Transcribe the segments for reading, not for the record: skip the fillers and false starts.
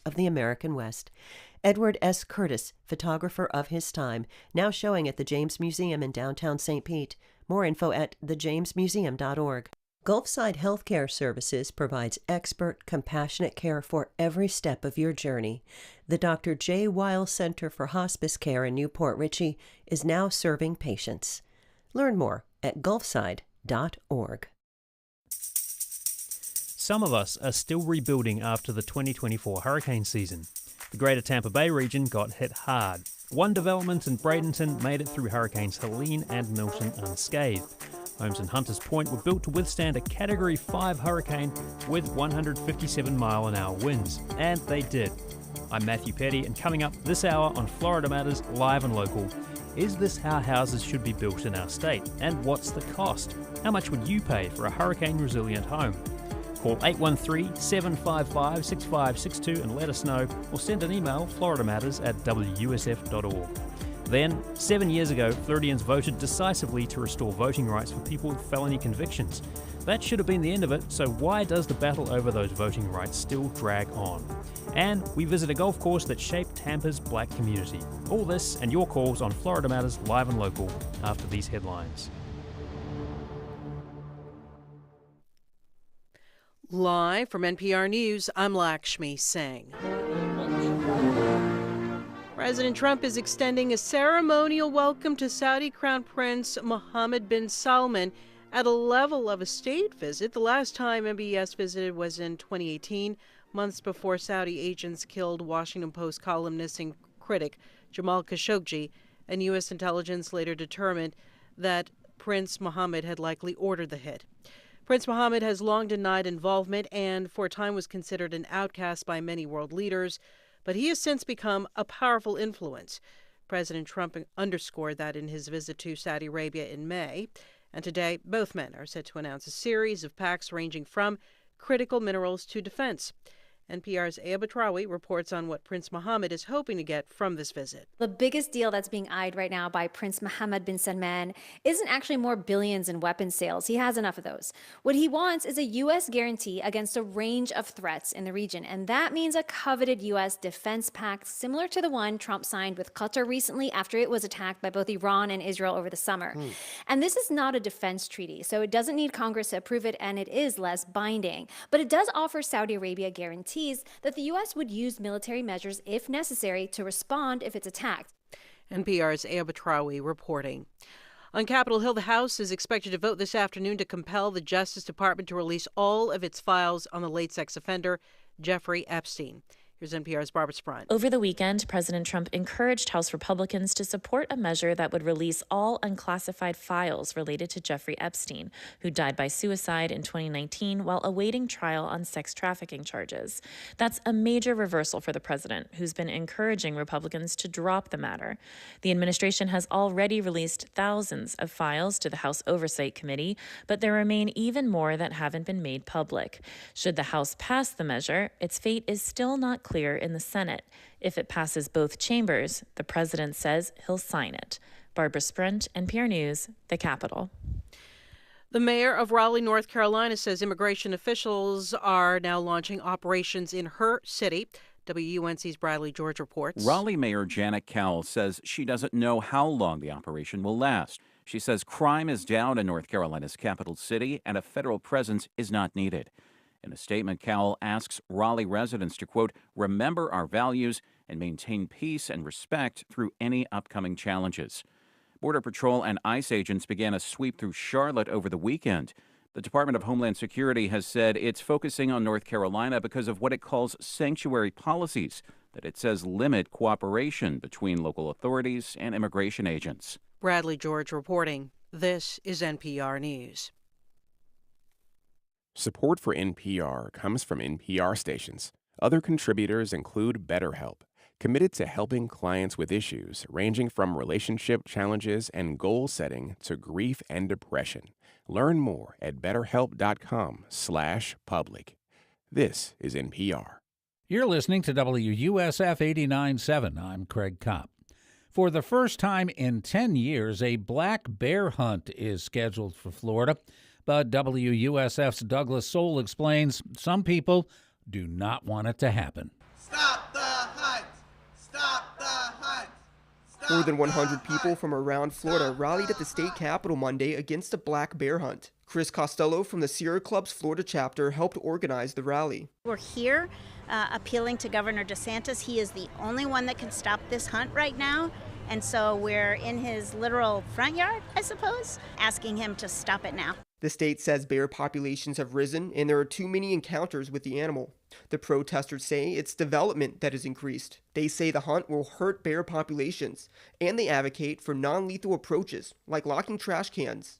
of the American West. Edward S. Curtis, photographer of his time, now showing at the James Museum in downtown St. Pete. More info at thejamesmuseum.org. Gulfside Healthcare Services provides expert, compassionate care for every step of your journey. The Dr. J. Weil Center for Hospice Care in Newport Richey is now serving patients. Learn more at gulfside.org. Some of us are still rebuilding after the 2024 hurricane season. The greater Tampa Bay region got hit hard. One development in Bradenton made it through Hurricanes Helene and Milton unscathed. Homes in Hunters Point were built to withstand a Category 5 hurricane with 157-mile-an-hour winds, and they did. I'm Matthew Petty, and coming up this hour on Florida Matters Live and Local, is this how houses should be built in our state, and what's the cost? How much would you pay for a hurricane-resilient home? Call 813-755-6562 and let us know, or send an email, floridamatters@wusf.org. Then, 7 years ago, Floridians voted decisively to restore voting rights for people with felony convictions. That should have been the end of it, so why does the battle over those voting rights still drag on? And we visit a golf course that shaped Tampa's black community. All this and your calls on Florida Matters Live and Local after these headlines. Live from NPR News, I'm Lakshmi Singh. President Trump is extending a ceremonial welcome to Saudi Crown Prince Mohammed bin Salman at a level of a state visit. The last time MBS visited was in 2018, months before Saudi agents killed Washington Post columnist and critic Jamal Khashoggi, and U.S. intelligence later determined that Prince Mohammed had likely ordered the hit. Prince Mohammed has long denied involvement and for a time was considered an outcast by many world leaders, but he has since become a powerful influence. President Trump underscored that in his visit to Saudi Arabia in May. And today, both men are set to announce a series of pacts ranging from critical minerals to defense. NPR's Aya Batrawi reports on what Prince Mohammed is hoping to get from this visit. The biggest deal that's being eyed right now by Prince Mohammed bin Salman isn't actually more billions in weapons sales. He has enough of those. What he wants is a U.S. guarantee against a range of threats in the region, and that means a coveted U.S. defense pact similar to the one Trump signed with Qatar recently after it was attacked by both Iran and Israel over the summer. And this is not a defense treaty, so it doesn't need Congress to approve it, and it is less binding. But it does offer Saudi Arabia guarantees that the U.S. would use military measures, if necessary, to respond if it's attacked. NPR's Aya Batrawi reporting. On Capitol Hill, the House is expected to vote this afternoon to compel the Justice Department to release all of its files on the late sex offender Jeffrey Epstein. Here's NPR's Barbara Sprant. Over the weekend, President Trump encouraged House Republicans to support a measure that would release all unclassified files related to Jeffrey Epstein, who died by suicide in 2019 while awaiting trial on sex trafficking charges. That's a major reversal for the president, who's been encouraging Republicans to drop the matter. The administration has already released thousands of files to the House Oversight Committee, but there remain even more that haven't been made public. Should the House pass the measure, its fate is still not clear in the Senate. If it passes both chambers, the president says he'll sign it. Barbara Sprint, NPR News, the Capitol. The mayor of Raleigh, North Carolina, says immigration officials are now launching operations in her city. WUNC's Bradley George reports. Raleigh Mayor Janet Cowell says she doesn't know how long the operation will last. She says crime is down in North Carolina's capital city and a federal presence is not needed. In a statement, Cowell asks Raleigh residents to, quote, remember our values and maintain peace and respect through any upcoming challenges. Border Patrol and ICE agents began a sweep through Charlotte over the weekend. The Department of Homeland Security has said it's focusing on North Carolina because of what it calls sanctuary policies that it says limit cooperation between local authorities and immigration agents. Bradley George reporting. This is NPR News. Support for NPR comes from NPR stations. Other contributors include BetterHelp, committed to helping clients with issues ranging from relationship challenges and goal setting to grief and depression. Learn more at betterhelp.com/public. This is NPR. You're listening to WUSF 89.7. I'm Craig Kopp. For the first time in 10 years, a black bear hunt is scheduled for Florida. But WUSF's Douglas Soul explains some people do not want it to happen. Stop the hunt! Stop the hunt! More than 100 people from around Florida rallied at the state capitol Monday against a black bear hunt. Chris Costello from the Sierra Club's Florida chapter helped organize the rally. We're here appealing to Governor DeSantis. He is the only one that can stop this hunt right now. And so we're in his literal front yard, I suppose, asking him to stop it now. The state says bear populations have risen and there are too many encounters with the animal. The protesters say it's development that has increased. They say the hunt will hurt bear populations, and they advocate for non-lethal approaches, like locking trash cans.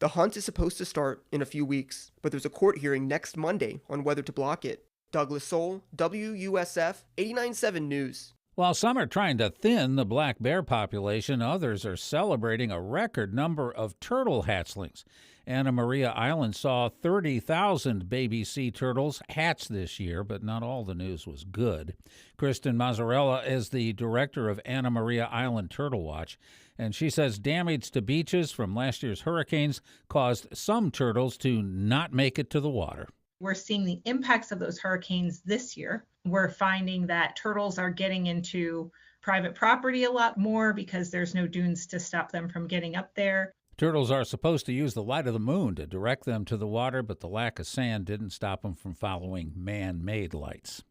The hunt is supposed to start in a few weeks, but there's a court hearing next Monday on whether to block it. Douglas Soul, WUSF 89.7 News. While some are trying to thin the black bear population, others are celebrating a record number of turtle hatchlings. Anna Maria Island saw 30,000 baby sea turtles hatch this year, but not all the news was good. Kristen Mazzarella is the director of Anna Maria Island Turtle Watch, and she says damage to beaches from last year's hurricanes caused some turtles to not make it to the water. We're seeing the impacts of those hurricanes this year. We're finding that turtles are getting into private property a lot more because there's no dunes to stop them from getting up there. Turtles are supposed to use the light of the moon to direct them to the water, but the lack of sand didn't stop them from following man-made lights.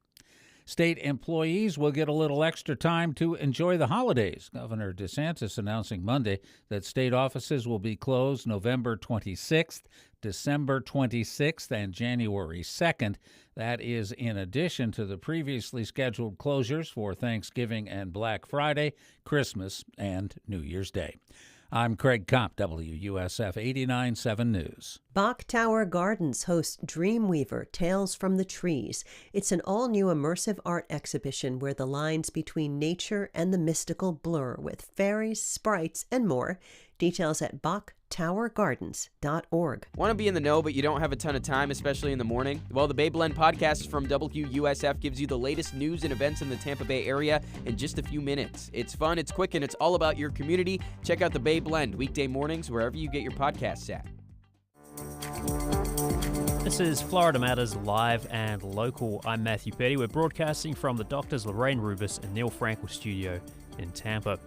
State employees will get a little extra time to enjoy the holidays. Governor DeSantis announcing Monday that state offices will be closed November 26th, December 26th, and January 2nd. That is in addition to the previously scheduled closures for Thanksgiving and Black Friday, Christmas, and New Year's Day. I'm Craig Kopp, WUSF 89.7 News. Bach Tower Gardens hosts Dreamweaver, Tales from the Trees. It's an all-new immersive art exhibition where the lines between nature and the mystical blur with fairies, sprites, and more. Details at bachtowergardens.org. Want to be in the know, but you don't have a ton of time, especially in the morning? Well, the Bay Blend podcast from WUSF gives you the latest news and events in the Tampa Bay area in just a few minutes. It's fun, it's quick, and it's all about your community. Check out the Bay Blend weekday mornings wherever you get your podcasts at. This is Florida Matters live and local. I'm Matthew Petty. We're broadcasting from the doctors Lorraine Rubis and Neil Frankel studio in Tampa.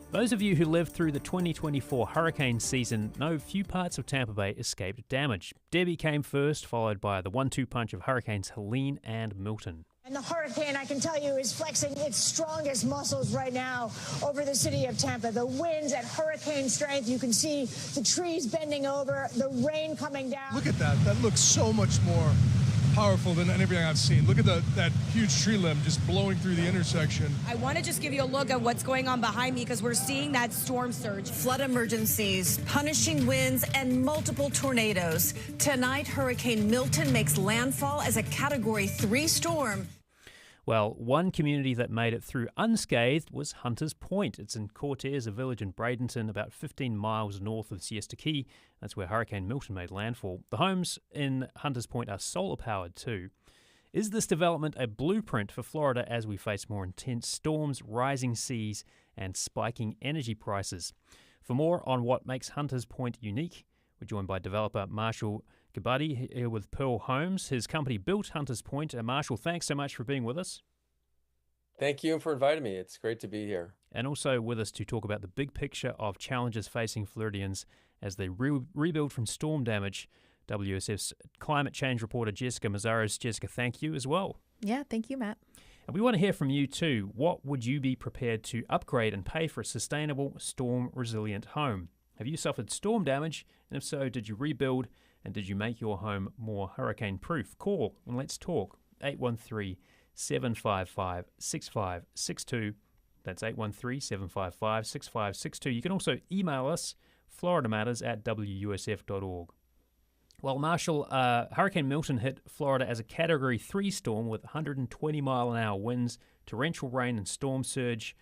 Those of you who lived through the 2024 hurricane season know few parts of Tampa Bay escaped damage. Debbie came first, followed by the 1-2 punch of Hurricanes Helene and Milton. And the hurricane, I can tell you, is flexing its strongest muscles right now over the city of Tampa. The winds at hurricane strength. You can see the trees bending over, the rain coming down. Look at that. That looks so much more powerful than anything I've seen. Look at that huge tree limb just blowing through the intersection. I want to just give you a look at what's going on behind me because we're seeing that storm surge. Flood emergencies, punishing winds, and multiple tornadoes. Tonight, Hurricane Milton makes landfall as a Category 3 storm. Well, one community that made it through unscathed was Hunters Point. It's in Cortez, a village in Bradenton, about 15 miles north of Siesta Key. That's where Hurricane Milton made landfall. The homes in Hunters Point are solar-powered too. Is this development a blueprint for Florida as we face more intense storms, rising seas, and spiking energy prices? For more on what makes Hunters Point unique, we're joined by developer Marshall Gabadi here with Pearl Homes. His company built Hunters Point. Marshall, thanks so much for being with us. Thank you for inviting me. It's great to be here. And also with us to talk about the big picture of challenges facing Floridians as they rebuild from storm damage. WSF's climate change reporter Jessica Mazzaros. Jessica, thank you as well. Yeah, thank you, Matt. And we want to hear from you too. What would you be prepared to upgrade and pay for a sustainable, storm-resilient home? Have you suffered storm damage? And if so, did you rebuild? And did you make your home more hurricane-proof? Call and let's talk. 813-755-6562. That's 813-755-6562. You can also email us, FloridaMatters@WUSF.org. Well, Marshall, Hurricane Milton hit Florida as a Category 3 storm with 120-mile-an-hour winds, torrential rain, and storm surge.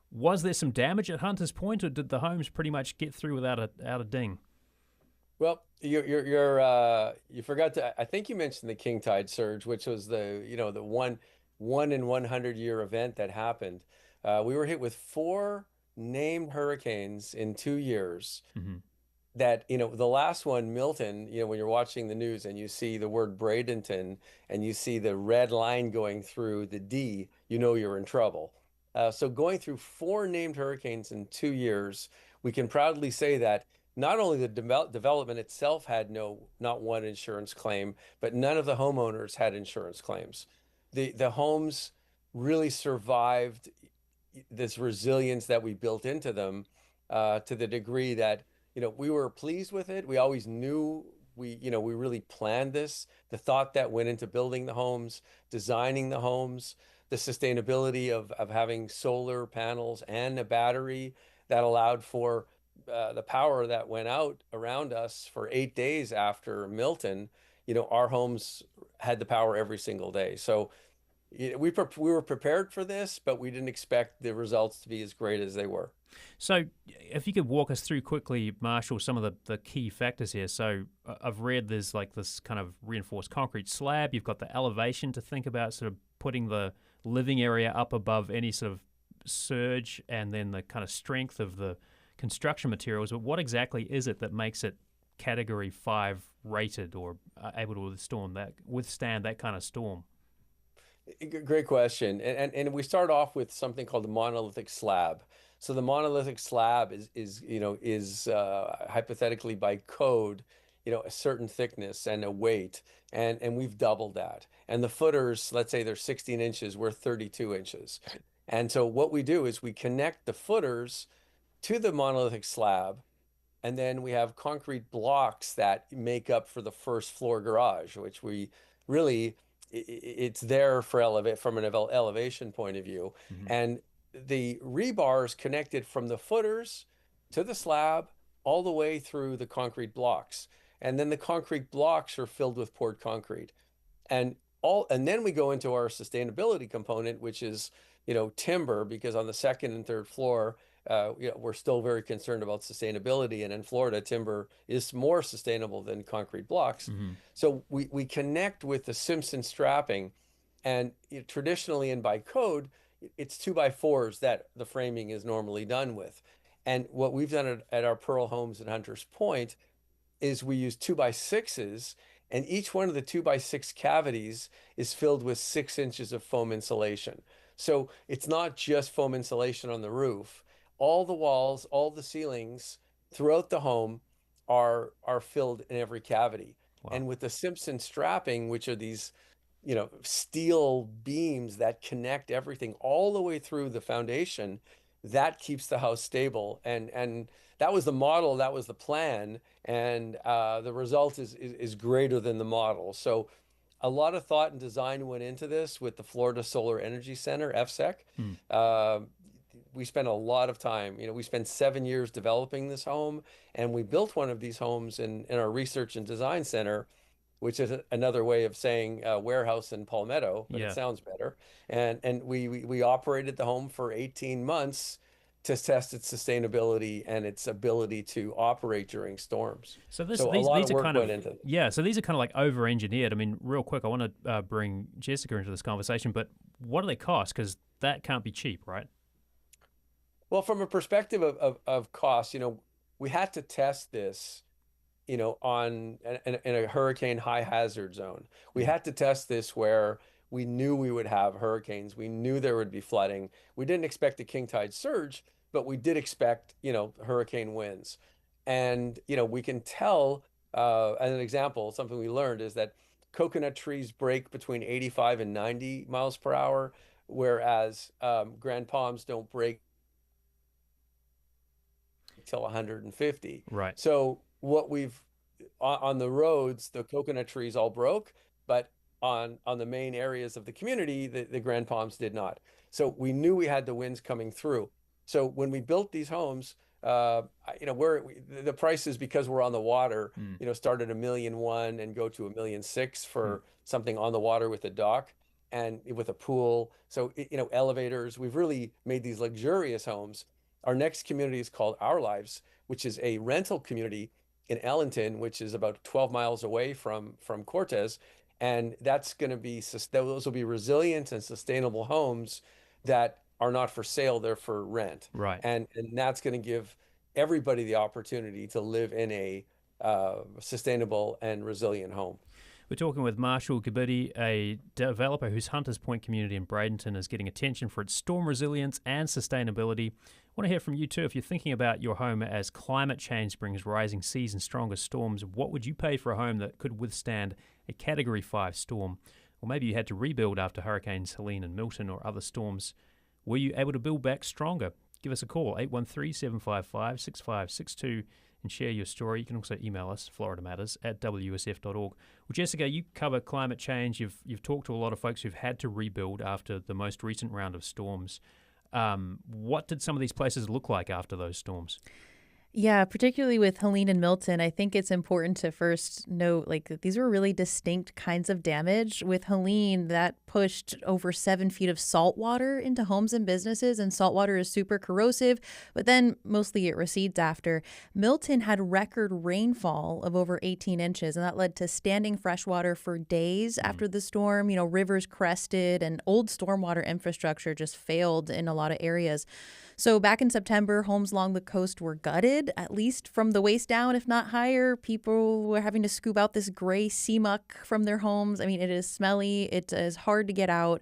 Was there some damage at Hunters Point, or did the homes pretty much get through without a ding? Well, you forgot to. I think you mentioned the king tide surge, which was the one in 100-year event that happened. We were hit with 4 named hurricanes in 2 years. Mm-hmm. that, the last one, Milton, when you're watching the news and you see the word Bradenton and you see the red line going through the D, you're in trouble. So going through 4 named hurricanes in 2 years, we can proudly say that not only the development itself had not one insurance claim, but none of the homeowners had insurance claims. The homes really survived this resilience that we built into them, to the degree that we were pleased with it. We always knew we really planned this. The thought that went into building the homes, designing the homes, the sustainability of having solar panels and a battery that allowed for the power that went out around us for 8 days after Milton. Our homes had the power every single day. So we were prepared for this, but we didn't expect the results to be as great as they were. So if you could walk us through quickly, Marshall, some of the key factors here. So I've read there's like this kind of reinforced concrete slab. You've got the elevation to think about, sort of putting the living area up above any sort of surge, and then the kind of strength of the construction materials. But what exactly is it that makes it Category 5 rated or able to withstand that kind of storm? Great question. And we start off with something called the monolithic slab. So the monolithic slab is hypothetically by code, a certain thickness and a weight, and we've doubled that. And the footers, let's say they're 16 inches, we're 32 inches. And so what we do is we connect the footers to the monolithic slab, and then we have concrete blocks that make up for the first floor garage, which we really, it's there for from an elevation point of view. Mm-hmm. And the rebars connected from the footers to the slab all the way through the concrete blocks. And then the concrete blocks are filled with poured concrete. And then we go into our sustainability component, which is, timber, because on the second and third floor, we're still very concerned about sustainability. And in Florida, timber is more sustainable than concrete blocks. Mm-hmm. So we connect with the Simpson strapping, and traditionally and by code, it's 2x4s that the framing is normally done with. And what we've done at our Pearl Homes in Hunters Point is we use 2x6s, and each one of the 2x6 cavities is filled with 6 inches of foam insulation. So it's not just foam insulation on the roof. All the walls, all the ceilings throughout the home are filled in every cavity. Wow. And with the Simpson strapping, which are these steel beams that connect everything all the way through the foundation, that keeps the house stable. And that was the model, that was the plan, and the result is greater than the model. So a lot of thought and design went into this with the Florida Solar Energy Center, FSEC. We spent a lot of time. We spent 7 years developing this home, and we built one of these homes in our research and design center, which is another way of saying warehouse in Palmetto, but It sounds better. And we operated the home for 18 months to test its sustainability and its ability to operate during storms. So these are kind of so these are kind of like over-engineered. I mean, real quick, I want to bring Jessica into this conversation, but what do they cost? Because that can't be cheap, right? Well, from a perspective of cost, we had to test this in a hurricane high hazard zone. We had to test this where we knew we would have hurricanes. We knew there would be flooding. We didn't expect a king tide surge, but we did expect, hurricane winds. And, we can tell, as an example, something we learned is that coconut trees break between 85 and 90 miles per hour, whereas grand palms don't break till 150. Right. So what we've on the roads, the coconut trees all broke, but on the main areas of the community, the grand palms did not. So we knew we had the winds coming through. So when we built these homes, the prices, because we're on the water, started $1.1 million and go to $1.6 million for something on the water with a dock and with a pool. So elevators. We've really made these luxurious homes. Our next community is called Our Lives, which is a rental community in Ellington, which is about 12 miles away from Cortez. And that's going to be, those will be resilient and sustainable homes that are not for sale, they're for rent. Right. And that's going to give everybody the opportunity to live in a sustainable and resilient home. We're talking with Marshall Gabidi, a developer whose Hunters Point community in Bradenton is getting attention for its storm resilience and sustainability. I want to hear from you too. If you're thinking about your home as climate change brings rising seas and stronger storms, what would you pay for a home that could withstand a Category 5 storm? Or maybe you had to rebuild after Hurricanes Helene and Milton or other storms. Were you able to build back stronger? Give us a call, 813-755-6562, and share your story. You can also email us, FloridaMatters@WUSF.org. Well, Jessica, you cover climate change. You've talked to a lot of folks who've had to rebuild after the most recent round of storms. What did some of these places look like after those storms? Yeah, particularly with Helene and Milton, I think it's important to first note that these were really distinct kinds of damage. With Helene, that pushed over 7 feet of salt water into homes and businesses, and salt water is super corrosive, but then mostly it recedes after. Milton had record rainfall of over 18 inches, and that led to standing fresh water for days after the storm. Rivers crested, and old stormwater infrastructure just failed in a lot of areas. So back in September, homes along the coast were gutted, at least from the waist down, if not higher. People were having to scoop out this gray sea muck from their homes. I mean, it is smelly. It is hard to get out.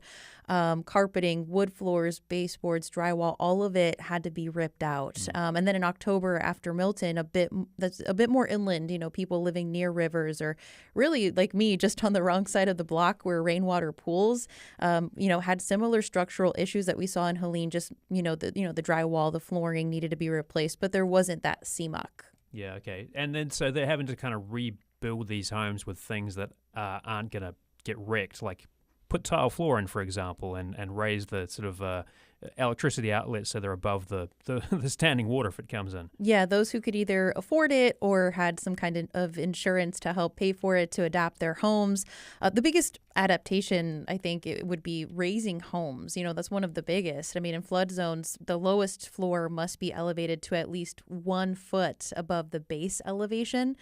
Carpeting, wood floors, baseboards, drywall, all of it had to be ripped out. And then in October, after Milton, that's a bit more inland, people living near rivers, or really like me, just on the wrong side of the block where rainwater pools, had similar structural issues that we saw in Helene. Just the drywall, the flooring needed to be replaced, but there wasn't that sea muck. Yeah, okay. And then so they're having to kind of rebuild these homes with things that aren't going to get wrecked, like put tile floor in, for example, and raise the sort of electricity outlets so they're above the standing water if it comes in. Yeah, those who could either afford it or had some kind of insurance to help pay for it to adapt their homes. The biggest adaptation, I think, it would be raising homes. That's one of the biggest. I mean, in flood zones, the lowest floor must be elevated to at least 1 foot above the base elevation.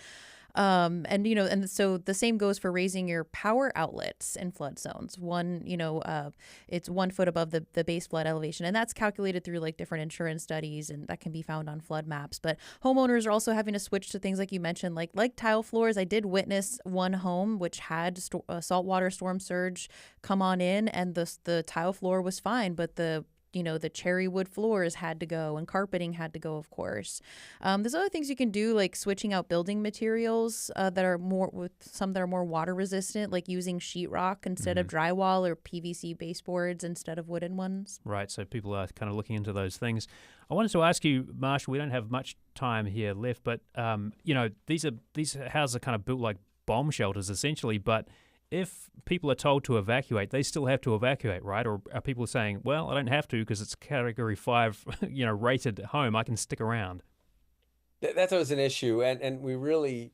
And so the same goes for raising your power outlets in flood zones. It's 1 foot above the base flood elevation, and that's calculated through different insurance studies, and that can be found on flood maps. But homeowners are also having to switch to things like you mentioned, like tile floors. I did witness one home which had a saltwater storm surge come on in, and the tile floor was fine, but the cherry wood floors had to go, and carpeting had to go, of course. There's other things you can do, like switching out building materials that are more water resistant, like using sheetrock instead of drywall, or PVC baseboards instead of wooden ones. Right, so people are kind of looking into those things. I wanted to ask you, Marshall, we don't have much time here left, but these houses are kind of built like bomb shelters essentially, but if people are told to evacuate, they still have to evacuate, right? Or are people saying, well, I don't have to because it's Category 5, rated home, I can stick around? That was an issue, and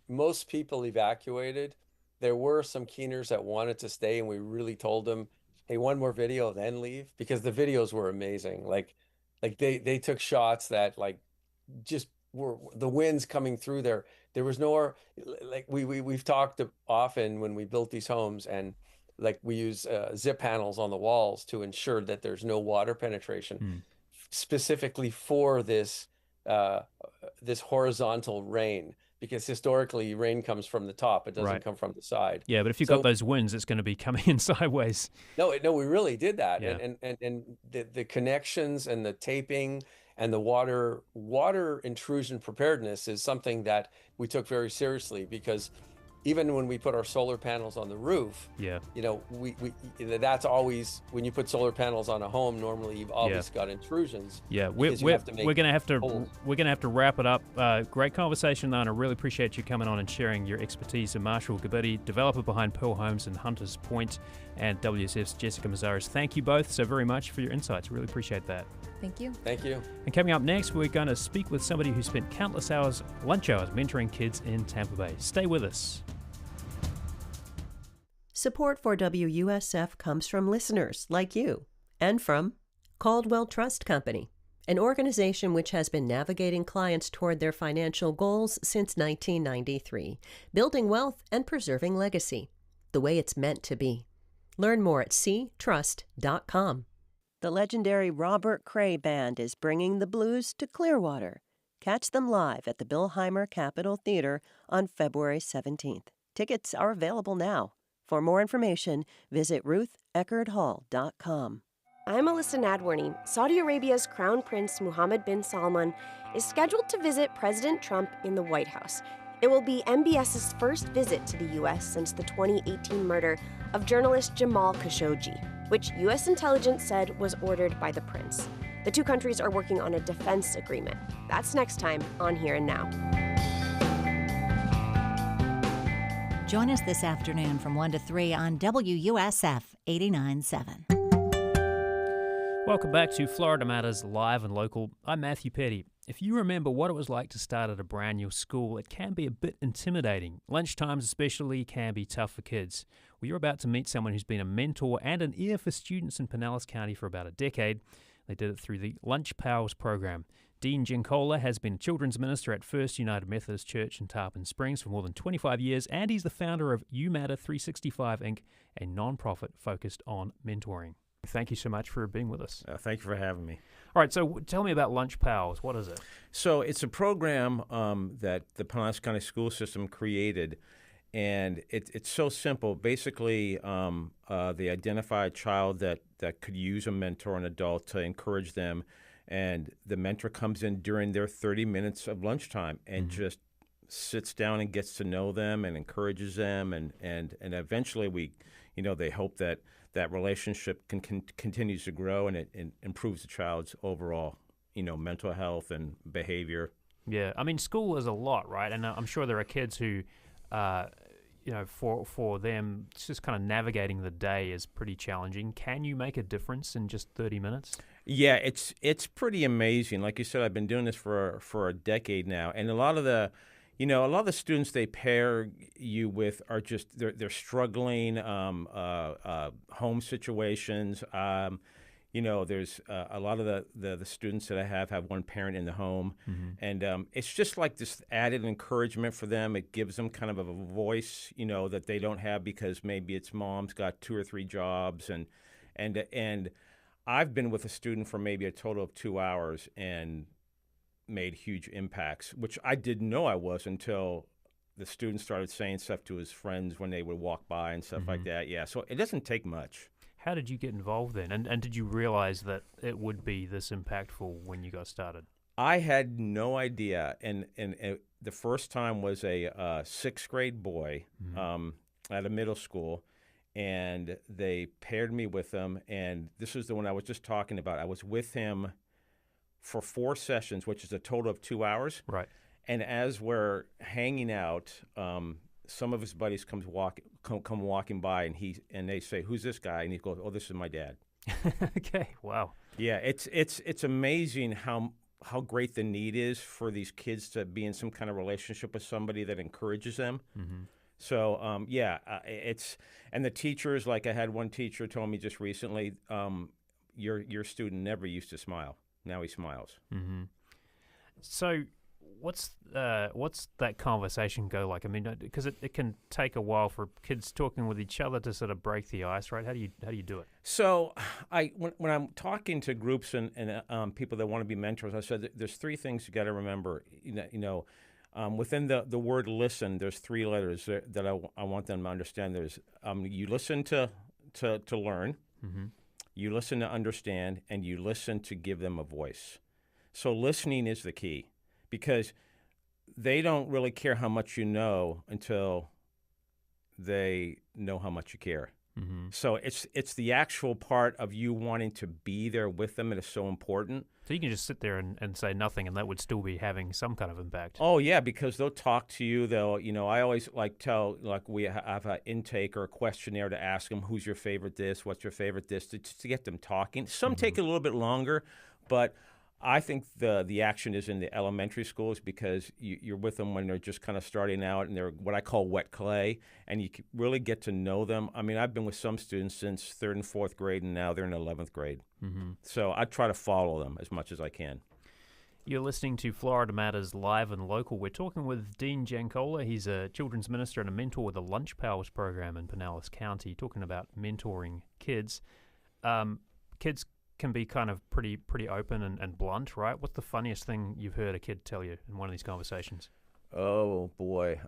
most people evacuated. There were some keeners that wanted to stay, and we really told them, hey, one more video, then leave, because the videos were amazing. Like they took shots that just were the winds coming through there. There was no, we've talked often when we built these homes, and we use zip panels on the walls to ensure that there's no water penetration, specifically for this horizontal rain, because historically rain comes from the top, it doesn't come from the side. Yeah, but if you've got those winds, it's going to be coming in sideways. No, we really did that. Yeah. And the connections and the taping and the water intrusion preparedness is something that we took very seriously, because even when we put our solar panels on the roof, that's always, when you put solar panels on a home, normally you've always got intrusions. Yeah, we're gonna have to wrap it up. Great conversation, though, and I really appreciate you coming on and sharing your expertise. And Marshall Gabidi, developer behind Pearl Homes and Hunters Point, and WSF's Jessica Mazzares. Thank you both so very much for your insights. Really appreciate that. Thank you. Thank you. And coming up next, we're going to speak with somebody who spent countless lunch hours mentoring kids in Tampa Bay. Stay with us. Support for WUSF comes from listeners like you and from Caldwell Trust Company, an organization which has been navigating clients toward their financial goals since 1993, building wealth and preserving legacy, the way it's meant to be. Learn more at ctrust.com. The legendary Robert Cray Band is bringing the blues to Clearwater. Catch them live at the Billheimer Capitol Theater on February 17th. Tickets are available now. For more information, visit rutheckerdhall.com. I'm Alyssa Nadworny. Saudi Arabia's Crown Prince Mohammed bin Salman is scheduled to visit President Trump in the White House. It will be MBS's first visit to the U.S. since the 2018 murder of journalist Jamal Khashoggi, which U.S. intelligence said was ordered by the prince. The two countries are working on a defense agreement. That's next time on Here and Now. Join us this afternoon from 1 to 3 on WUSF 89.7. Welcome back to Florida Matters Live and Local. I'm Matthew Petty. If you remember what it was like to start at a brand new school, it can be a bit intimidating. Lunchtimes especially can be tough for kids. Well, you're about to meet someone who's been a mentor and an ear for students in Pinellas County for about a decade. They did it through the Lunch Pals program. Dean Giancola has been a children's minister at First United Methodist Church in Tarpon Springs for more than 25 years, and he's the founder of UMatter 365 Inc., a non-profit focused on mentoring. Thank you so much for being with us. Thank you for having me. All right, so tell me about Lunch Pals. What is it? So it's a program that the Pinellas County school system created, and it's so simple. Basically, they identify a child that could use a mentor, an adult, to encourage them, and the mentor comes in during their 30 minutes of lunchtime and just sits down and gets to know them and encourages them, and eventually they hope that relationship continues to grow and it improves the child's overall, mental health and behavior. Yeah, I mean, school is a lot, right? And I'm sure there are kids who, for them, it's just kind of navigating the day is pretty challenging. Can you make a difference in just 30 minutes? Yeah, it's pretty amazing. Like you said, I've been doing this for a decade now, and a lot of the students they pair you with are just they're struggling home situations. There's a lot of the students that I have one parent in the home, and it's just like this added encouragement for them. It gives them kind of a voice, that they don't have because maybe its mom's got 2 or 3 jobs, and I've been with a student for maybe a total of 2 hours and made huge impacts, which I didn't know I was until the student started saying stuff to his friends when they would walk by and stuff like that. Yeah, so it doesn't take much. How did you get involved then? And did you realize that it would be this impactful when you got started? I had no idea. And the first time was a 6th grade boy at a middle school, and they paired me with him. And this is the one I was just talking about. I was with him for 4 sessions, which is a total of 2 hours. Right. And as we're hanging out, some of his buddies come walking by, and they say, "Who's this guy?" And he goes, "Oh, this is my dad." Okay. Wow. Yeah, it's amazing how great the need is for these kids to be in some kind of relationship with somebody that encourages them. So and the teachers, like I had one teacher told me just recently, your student never used to smile. Now he smiles. So what's that conversation go like? I mean, because it can take a while for kids talking with each other to sort of break the ice, right? How do you do it? So when I'm talking to groups and people that want to be mentors, I said there's 3 things you got to remember. Within the word listen, there's 3 letters that I want them to understand. There's you listen to learn. You listen to understand, and you listen to give them a voice. So listening is the key, because they don't really care how much you know until they know how much you care. So it's the actual part of you wanting to be there with them that is so important. So you can just sit there and say nothing, and that would still be having some kind of impact. Oh yeah, because they'll talk to you. They'll, I always we have an intake or a questionnaire to ask them, who's your favorite this, what's your favorite this, to get them talking. Some take a little bit longer, but I think the action is in the elementary schools, because you're with them when they're just kind of starting out and they're what I call wet clay, and you really get to know them. I mean, I've been with some students since 3rd and 4th grade, and now they're in 11th grade. So I try to follow them as much as I can. You're listening to Florida Matters Live and Local. We're talking with Dean Giancola. He's a children's minister and a mentor with the Lunch Pals program in Pinellas County, talking about mentoring kids. Kids can be kind of pretty open and blunt, right? What's the funniest thing you've heard a kid tell you in one of these conversations? Oh boy,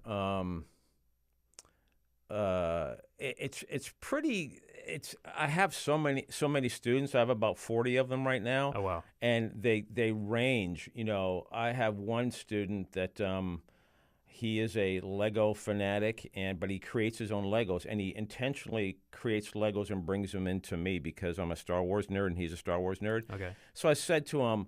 it's pretty. I have so many students. I have about 40 of them right now. Oh wow! And they range. You know, I have one student that he is a Lego fanatic, but he creates his own Legos, and he intentionally creates Legos and brings them into me because I'm a Star Wars nerd and he's a Star Wars nerd. Okay. So I said to him,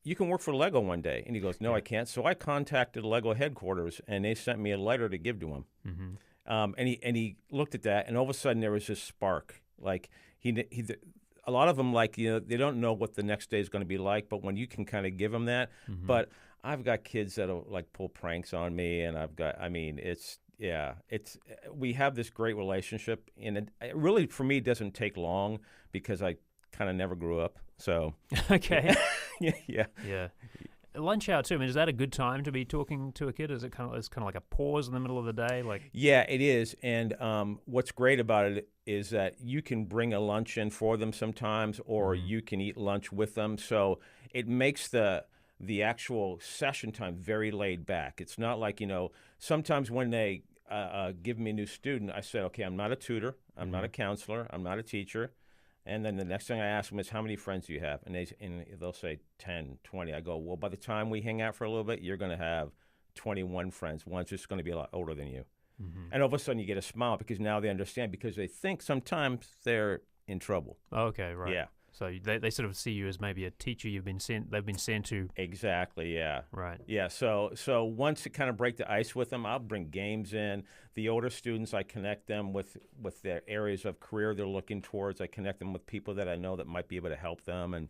"You can work for Lego one day," and he goes, "No, I can't." So I contacted Lego headquarters, and they sent me a letter to give to him. Mm-hmm. And he looked at that, and all of a sudden there was this spark. Like a lot of them, like, you know, they don't know what the next day is going to be like, but when you can kind of give them that. Mm-hmm. But I've got kids that'll like pull pranks on me, and we have this great relationship, and it really for me doesn't take long because I kind of never grew up. So okay, yeah. Lunch hour too. I mean, is that a good time to be talking to a kid? Is it kind of like a pause in the middle of the day? Like, yeah, it is. And what's great about it is that you can bring a lunch in for them sometimes, or you can eat lunch with them. So it makes the actual session time very laid back. It's not like, you know, sometimes when they give me a new student, I say, okay, I'm not a tutor, I'm not a counselor, I'm not a teacher. And then the next thing I ask them is, how many friends do you have? And they'll say 10, 20. I go, well, by the time we hang out for a little bit, you're going to have 21 friends. One's just going to be a lot older than you. Mm-hmm. And all of a sudden you get a smile because now they understand, because they think sometimes they're in trouble. Okay, right. Yeah. So they sort of see you as maybe a teacher they've been sent to. Exactly, yeah. Right. Yeah, so once to kind of break the ice with them, I'll bring games in. The older students, I connect them with their areas of career they're looking towards. I connect them with people that I know that might be able to help them. And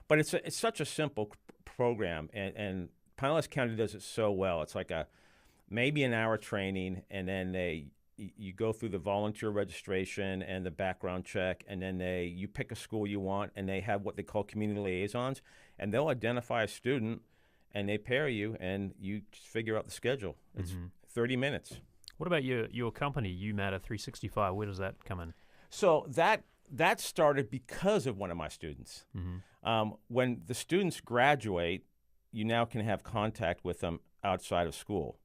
but it's such a simple program, and Pinellas County does it so well. It's like maybe an hour training, and then you go through the volunteer registration and the background check, and then you pick a school you want, and they have what they call community liaisons, and they'll identify a student, and they pair you, and you just figure out the schedule. It's 30 minutes. What about your company, WUMatter 365? Where does that come in? So that started because of one of my students. When the students graduate, you now can have contact with them outside of school.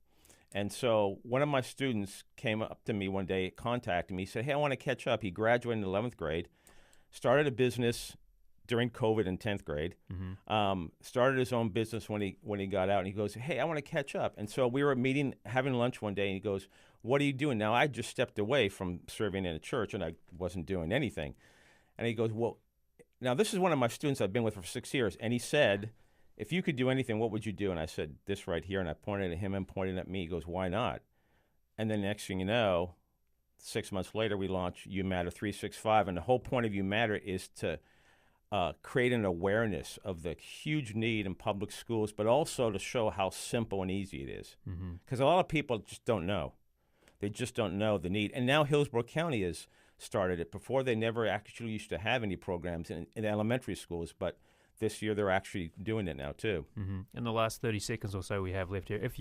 And so one of my students came up to me one day, contacted me, he said, hey, I want to catch up. He graduated in 11th grade, started a business during COVID in 10th grade, started his own business when he got out, and he goes, hey, I want to catch up. And so we were having lunch one day, and he goes, what are you doing? Now, I just stepped away from serving in a church, and I wasn't doing anything. And he goes, well, now this is one of my students I've been with for 6 years, and he said, if you could do anything, what would you do? And I said, this right here. And I pointed at him and pointed at me. He goes, why not? And then next thing you know, 6 months later, we launched WUMatter 365. And the whole point of WUMatter is to create an awareness of the huge need in public schools, but also to show how simple and easy it is. Because a lot of people just don't know. They just don't know the need. And now Hillsborough County has started it. Before, they never actually used to have any programs in elementary schools, but this year they're actually doing it now too. In the last 30 seconds or so we have left here, if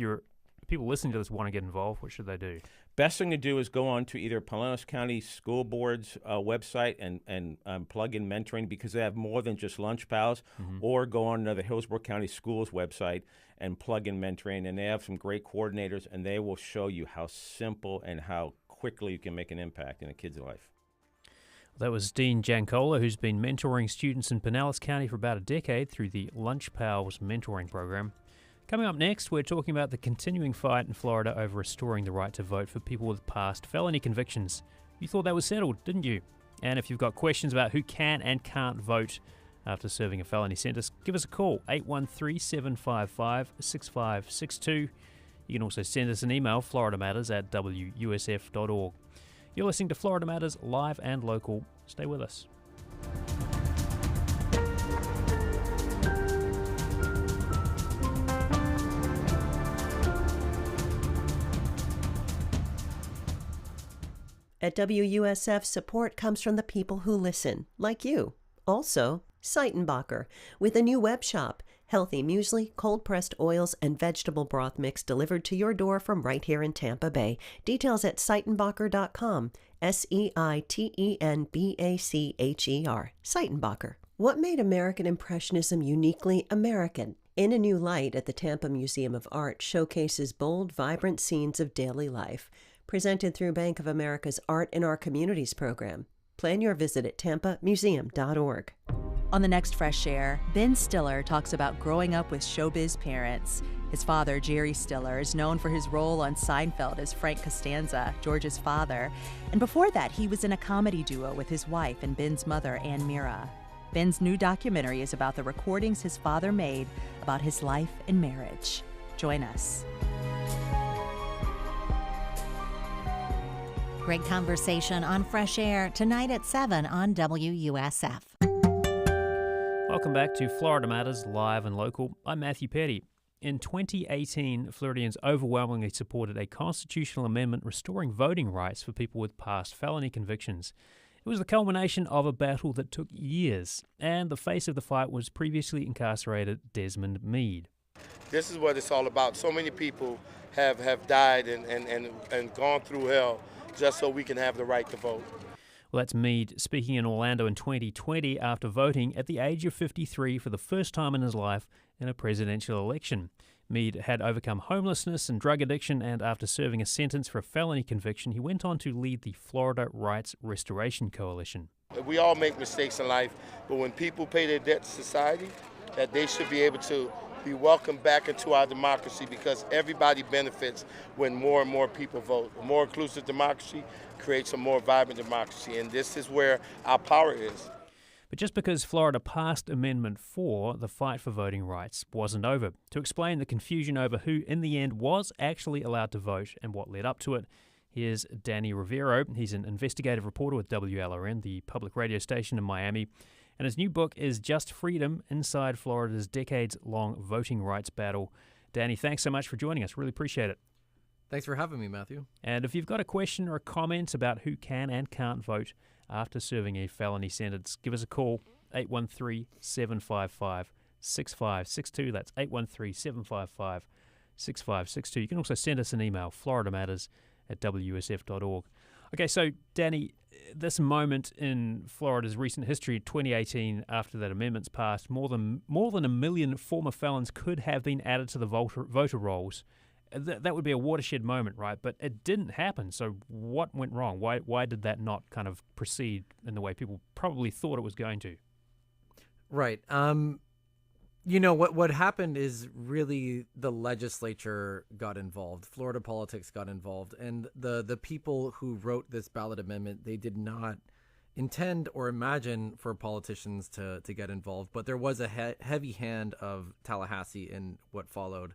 people listening to this want to get involved, what should they do? Best thing to do is go on to either Pinellas County School Board's website and plug in mentoring, because they have more than just lunch pals, or go on to the Hillsborough County Schools website and plug in mentoring, and they have some great coordinators, and they will show you how simple and how quickly you can make an impact in a kid's life. That was Dean Giancola, who's been mentoring students in Pinellas County for about a decade through the Lunch Pals mentoring program. Coming up next, we're talking about the continuing fight in Florida over restoring the right to vote for people with past felony convictions. You thought that was settled, didn't you? And if you've got questions about who can and can't vote after serving a felony sentence, give us a call, 813-755-6562. You can also send us an email, FloridaMatters@WUSF.org. You're listening to Florida Matters, live and local. Stay with us. At WUSF, support comes from the people who listen, like you. Also, Seitenbacher, with a new web shop, Healthy muesli, cold-pressed oils, and vegetable broth mix delivered to your door from right here in Tampa Bay. Details at Seitenbacher.com. Seitenbacher. Seitenbacher. What made American Impressionism uniquely American? In a New Light at the Tampa Museum of Art showcases bold, vibrant scenes of daily life, presented through Bank of America's Art in Our Communities program. Plan your visit at tampamuseum.org. On the next Fresh Air, Ben Stiller talks about growing up with showbiz parents. His father, Jerry Stiller, is known for his role on Seinfeld as Frank Costanza, George's father. And before that, he was in a comedy duo with his wife and Ben's mother, Ann Mira. Ben's new documentary is about the recordings his father made about his life and marriage. Join us. Great conversation on Fresh Air tonight at 7 on WUSF. Welcome back to Florida Matters, live and local. I'm Matthew Petty. In 2018, Floridians overwhelmingly supported a constitutional amendment restoring voting rights for people with past felony convictions. It was the culmination of a battle that took years, and the face of the fight was previously incarcerated Desmond Meade. This is what it's all about. So many people have died and gone through hell just so we can have the right to vote. Well, that's Meade speaking in Orlando in 2020 after voting at the age of 53 for the first time in his life in a presidential election. Meade had overcome homelessness and drug addiction, and after serving a sentence for a felony conviction, he went on to lead the Florida Rights Restoration Coalition. We all make mistakes in life, but when people pay their debt to society, that they should be able to be welcomed back into our democracy, because everybody benefits when more and more people vote. A more inclusive democracy creates a more vibrant democracy, and this is where our power is. But just because Florida passed Amendment 4, the fight for voting rights wasn't over. To explain the confusion over who in the end was actually allowed to vote and what led up to it, here's Danny Rivero. He's an investigative reporter with WLRN, the public radio station in Miami. And his new book is Just Freedom, Inside Florida's Decades-Long Voting Rights Battle. Danny, thanks so much for joining us. Really appreciate it. Thanks for having me, Matthew. And if you've got a question or a comment about who can and can't vote after serving a felony sentence, give us a call, 813-755-6562. That's 813-755-6562. You can also send us an email, FloridaMatters@WUSF.org. Okay, so Danny, this moment in Florida's recent history, 2018, after that amendment's passed, more than 1 million former felons could have been added to the voter rolls. That would be a watershed moment, right? But it didn't happen. So what went wrong? Why did that not kind of proceed in the way people probably thought it was going to? Right. You know, what happened is really the legislature got involved. Florida politics got involved. And the people who wrote this ballot amendment, they did not intend or imagine for politicians to get involved. But there was a heavy hand of Tallahassee in what followed.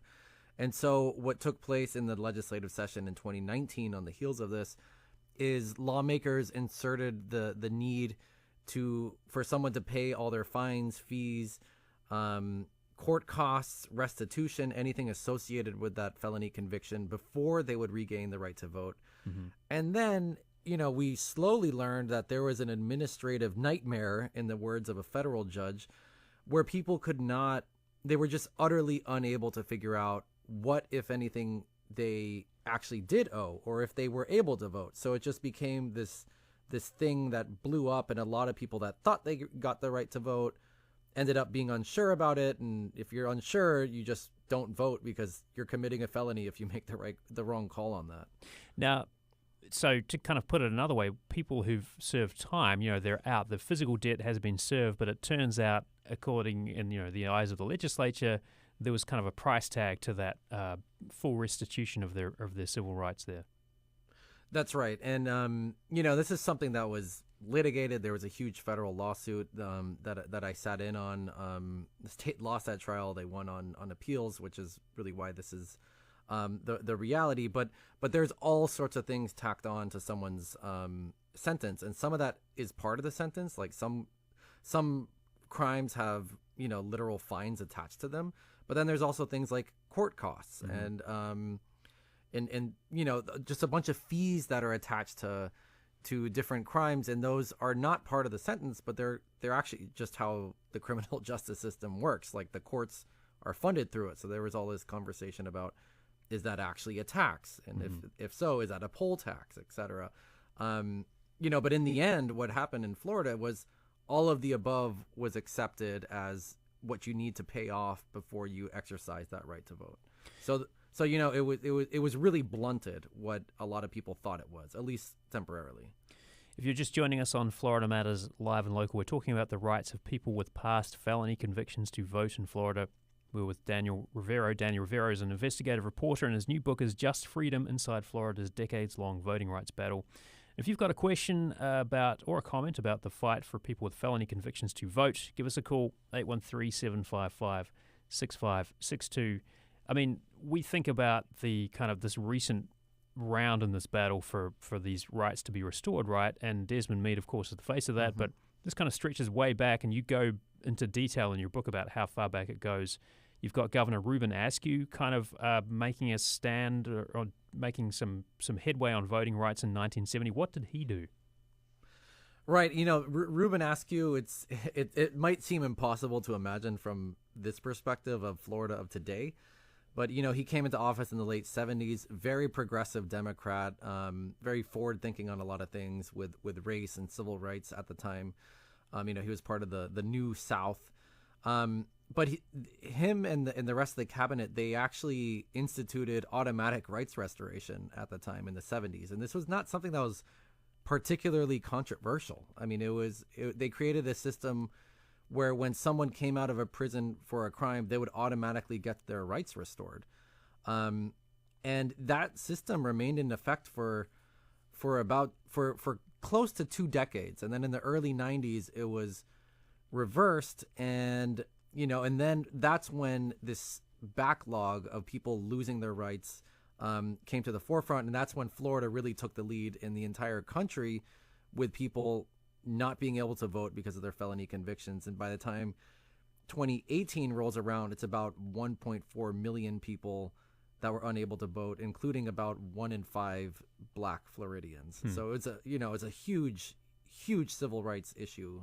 And so what took place in the legislative session in 2019 on the heels of this is lawmakers inserted the need for someone to pay all their fines, fees, court costs, restitution, anything associated with that felony conviction before they would regain the right to vote. Mm-hmm. And then, you know, we slowly learned that there was an administrative nightmare, in the words of a federal judge, where people they were just utterly unable to figure out what, if anything, they actually did owe, or if they were able to vote. So it just became this thing that blew up, and a lot of people that thought they got the right to vote ended up being unsure about it. And if you're unsure, you just don't vote because you're committing a felony if you make the wrong call on that. Now, so to kind of put it another way, people who've served time, you know, they're out. The physical debt has been served, but it turns out, according in the eyes of the legislature, there was kind of a price tag to that full restitution of their civil rights there. That's right. And, this is something that was litigated. There was a huge federal lawsuit that I sat in on. The state lost that trial. They won on appeals, which is really why this is the reality. But there's all sorts of things tacked on to someone's sentence. And some of that is part of the sentence. Like some crimes have, literal fines attached to them. But then there's also things like court costs and just a bunch of fees that are attached to different crimes, and those are not part of the sentence, but they're actually just how the criminal justice system works. Like the courts are funded through it. So there was all this conversation about, is that actually a tax? And if so, is that a poll tax, et cetera? But in the end, what happened in Florida was all of the above was accepted as what you need to pay off before you exercise that right to vote. So it was really blunted what a lot of people thought it was, at least temporarily. If you're just joining us on Florida Matters Live and Local, we're talking about the rights of people with past felony convictions to vote in Florida. We're with Daniel Rivero. Daniel Rivero is an investigative reporter, and his new book is Just Freedom Inside Florida's Decades-Long Voting Rights Battle. If you've got a question about or a comment about the fight for people with felony convictions to vote, give us a call, 813-755-6562. I mean, we think about the kind of this recent round in this battle for these rights to be restored, right? And Desmond Meade, of course, is the face of that, but this kind of stretches way back, and you go into detail in your book about how far back it goes. You've got Governor Ruben Askew kind of making a stand or making some headway on voting rights in 1970. What did he do? Right, Ruben Askew, it might seem impossible to imagine from this perspective of Florida of today, but he came into office in the late 70s, very progressive Democrat, very forward-thinking on a lot of things with race and civil rights at the time. He was part of the New South. But him and the rest of the cabinet, they actually instituted automatic rights restoration at the time in the 70s. And this was not something that was particularly controversial. I mean, they created a system where when someone came out of a prison for a crime, they would automatically get their rights restored. And that system remained in effect for close to 2 decades. And then in the early 90s, it was reversed, and then that's when this backlog of people losing their rights came to the forefront, and that's when Florida really took the lead in the entire country with people not being able to vote because of their felony convictions. And by the time 2018 rolls around, it's about 1.4 million people that were unable to vote, including about 1 in 5 Black Floridians. So it's a huge civil rights issue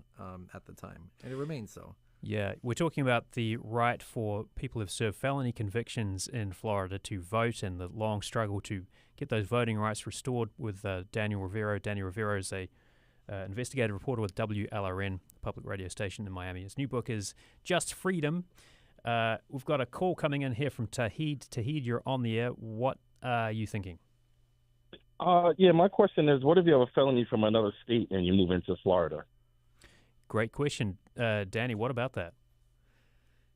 at the time, and it remains so. Yeah, we're talking about the right for people who've served felony convictions in Florida to vote and the long struggle to get those voting rights restored with Daniel Rivero. Daniel Rivero is a investigative reporter with WLRN, public radio station in Miami. His new book is Just Freedom. We've got a call coming in here from Tahid. Tahid, you're on the air. What are you thinking? Yeah, my question is, what if you have a felony from another state and you move into Florida? Great question. Danny, what about that?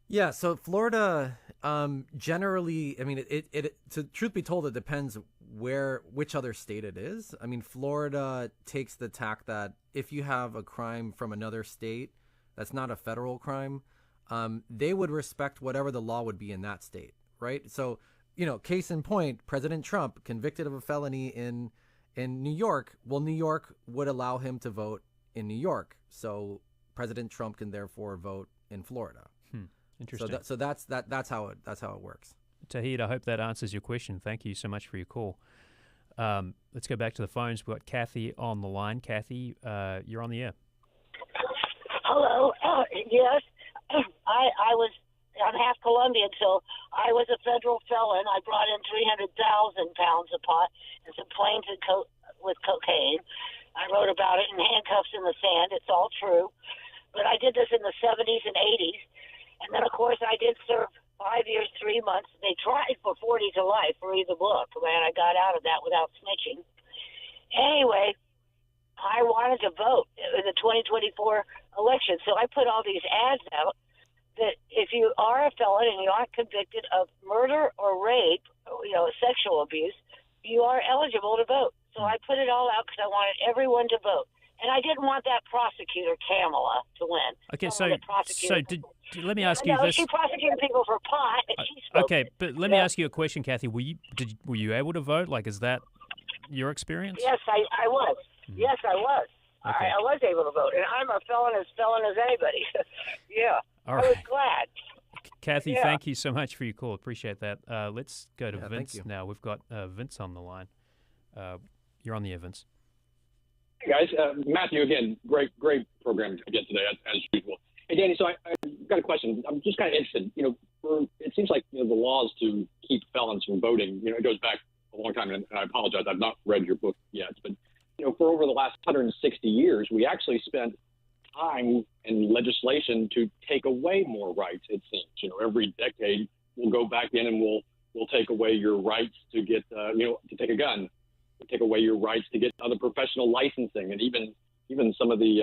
Yeah, so Florida, generally, I mean, to truth be told, it depends which other state it is. I mean, Florida takes the tack that if you have a crime from another state that's not a federal crime, they would respect whatever the law would be in that state, right? So, case in point, President Trump, convicted of a felony in New York, well, New York would allow him to vote in New York. So President Trump can therefore vote in Florida. Interesting. So that's how it works. Tahid, I hope that answers your question. Thank you so much for your call. Let's go back to the phones. We've got Kathy on the line. Kathy, you're on the air. Hello. Yes, I'm half Colombian, so I was a federal felon. I brought in 300,000 pounds of pot and some planes with cocaine. I wrote about it in Handcuffs in the Sand. It's all true. But I did this in the 70s and 80s. And then, of course, I did serve 5 years, 3 months. They tried for 40 to life. Read the book. Man, I got out of that without snitching. Anyway, I wanted to vote in the 2024 election. So I put all these ads out that if you are a felon and you aren't convicted of murder or rape, sexual abuse, you are eligible to vote. So I put it all out because I wanted everyone to vote. And I didn't want that prosecutor, Kamala, to win. Okay, so let me ask you this. She prosecuted people for pot, and she spoke. Okay, but let me ask you a question, Kathy. Were you able to vote? Like, is that your experience? Yes, I was. Yes, I was. Okay. I was able to vote, and I'm a felon as anybody. Yeah, All I was right. glad. Kathy, Yeah. thank you so much for your call. Appreciate that. Let's go to Yeah, thank Vince you. now. We've got Vince on the line. You're on the air, Vince. Hey guys, Matthew again. Great program again today as usual. Hey Danny, so I got a question. I'm just kind of interested. For it seems like the laws to keep felons from voting, it goes back a long time, and I apologize, I've not read your book yet, but for over the last 160 years, we actually spent time and legislation to take away more rights. It seems, every decade we'll go back in and we'll take away your rights to get, to take a gun, we'll take away your rights to get other professional licensing, and even some of the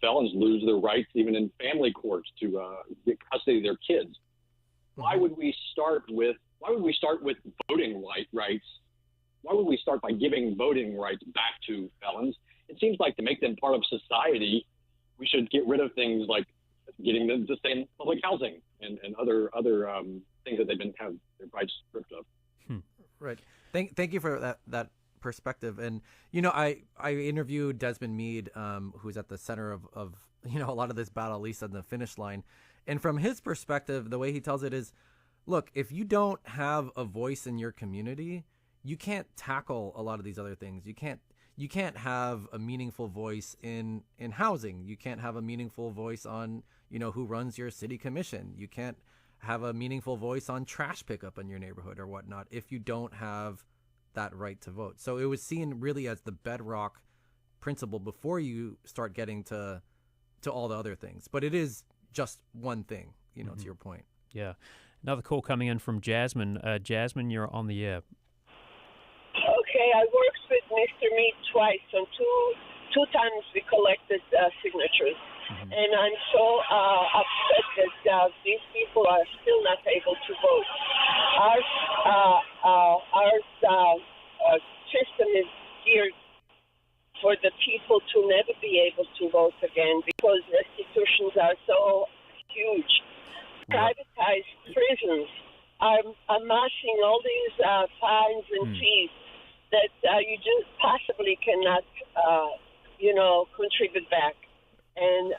felons lose their rights even in family courts to get custody of their kids. Why would we start with voting rights? Why would we start by giving voting rights back to felons? It seems like to make them part of society, we should get rid of things like getting them to stay in public housing and other things that they've been have their rights stripped of. Right. Thank you for that perspective. And I interviewed Desmond Meade, who's at the center of a lot of this battle, at least on the finish line. And from his perspective, the way he tells it is, look, if you don't have a voice in your community, you can't tackle a lot of these other things. You can't have a meaningful voice in housing. You can't have a meaningful voice on who runs your city commission. You can't have a meaningful voice on trash pickup in your neighborhood or whatnot if you don't have that right to vote. So it was seen really as the bedrock principle before you start getting to all the other things. But it is just one thing, to your point. Yeah. Another call coming in from Jasmine. Jasmine, you're on the air. Okay, I worked with Mr. Meade twice. On two times we collected signatures. And I'm so upset that these people are still not able to vote. Our system is geared for the people to never be able to vote again because restitutions are so huge. Privatized prisons are amassing all these fines and fees that you just possibly cannot, contribute back. And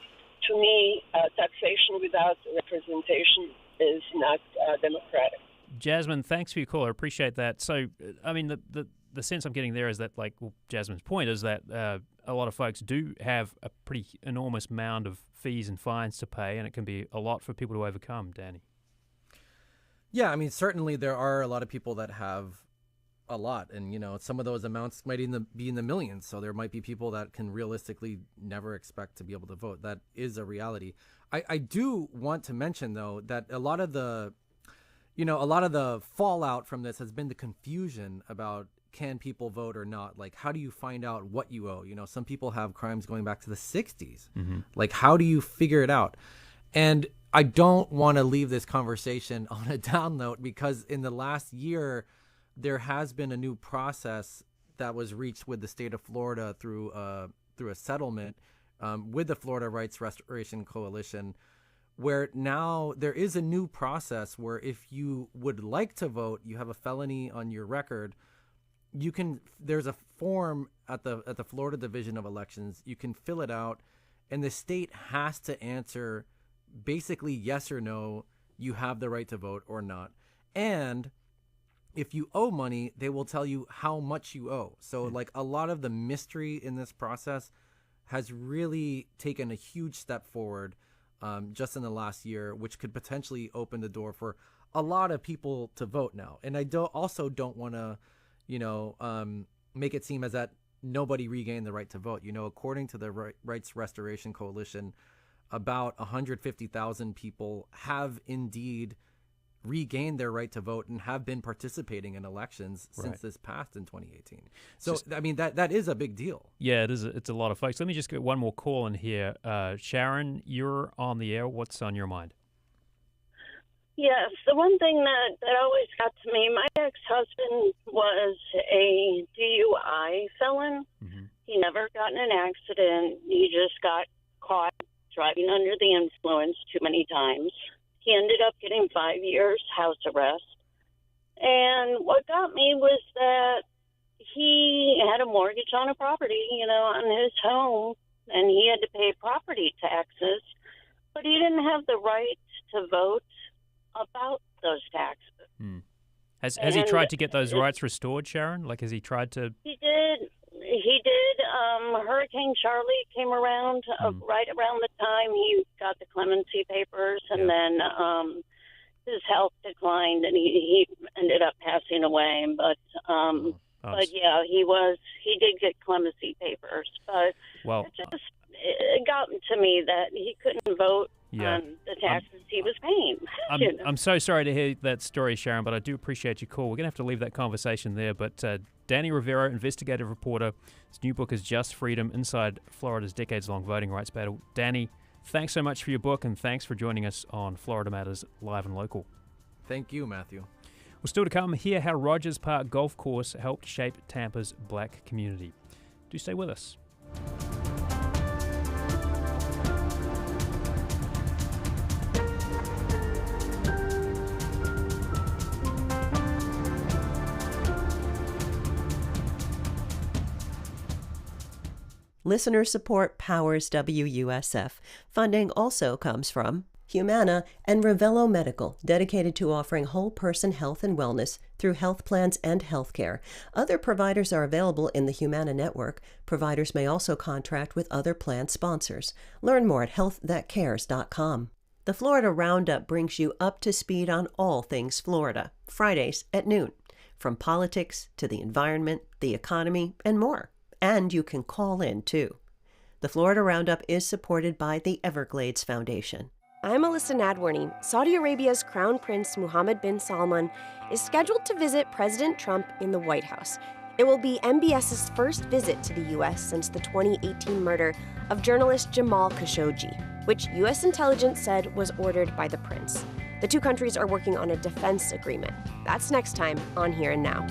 to me, taxation without representation is not democratic. Jasmine, thanks for your call. I appreciate that. So, I mean, the sense I'm getting there is that, Jasmine's point is that a lot of folks do have a pretty enormous mound of fees and fines to pay, and it can be a lot for people to overcome, Danny. Yeah, I mean, certainly there are a lot of people that have a lot, and some of those amounts might be in the millions. So there might be people that can realistically never expect to be able to vote. That is a reality. I do want to mention though that a lot of the fallout from this has been the confusion about can people vote or not. Like, how do you find out what you owe? Some people have crimes going back to the 60s. Like, how do you figure it out? And I don't want to leave this conversation on a down note because in the last year, there has been a new process that was reached with the state of Florida through a settlement with the Florida Rights Restoration Coalition, where now there is a new process where if you would like to vote, you have a felony on your record, there's a form at the Florida Division of Elections, you can fill it out, and the state has to answer basically yes or no, you have the right to vote or not. And if you owe money, they will tell you how much you owe. So a lot of the mystery in this process has really taken a huge step forward just in the last year, which could potentially open the door for a lot of people to vote now. And I don't want to, make it seem as that nobody regained the right to vote. According to the Rights Restoration Coalition, about 150,000 people have indeed regained their right to vote and have been participating in elections since this passed in 2018. So, I mean, that is a big deal. Yeah, it is. It's a lot of folks. Let me just get one more call in here. Sharon, you're on the air. What's on your mind? Yes, the one thing that always got to me, my ex-husband was a DUI felon. He never got in an accident. He just got caught driving under the influence too many times. He ended up getting 5 years house arrest. And what got me was that he had a mortgage on a property, on his home, and he had to pay property taxes, but he didn't have the right to vote about those taxes. Has he tried to get those rights restored, Sharon? Has he tried to? He did. Hurricane Charlie came around right around the time he got the clemency papers, and then his health declined and he ended up passing away. But yeah, he did get clemency papers. But it got to me that he couldn't vote on the taxes he was paying. I'm so sorry to hear that story, Sharon, but I do appreciate your call. We're going to have to leave that conversation there. But Danny Rivero, investigative reporter, his new book is Just Freedom, Inside Florida's Decades-Long Voting Rights Battle. Danny, thanks so much for your book, and thanks for joining us on Florida Matters Live and Local. Thank you, Matthew. Well, still to come, hear how Rogers Park Golf Course helped shape Tampa's black community. Do stay with us. Listener support powers WUSF. Funding also comes from Humana and Ravello Medical, dedicated to offering whole-person health and wellness through health plans and healthcare. Other providers are available in the Humana network. Providers may also contract with other plan sponsors. Learn more at healththatcares.com. The Florida Roundup brings you up to speed on all things Florida, Fridays at noon, from politics to the environment, the economy, and more. And you can call in, too. The Florida Roundup is supported by the Everglades Foundation. I'm Alyssa Nadworny. Saudi Arabia's Crown Prince Mohammed bin Salman is scheduled to visit President Trump in the White House. It will be MBS's first visit to the U.S. since the 2018 murder of journalist Jamal Khashoggi, which U.S. intelligence said was ordered by the prince. The two countries are working on a defense agreement. That's next time on Here and Now.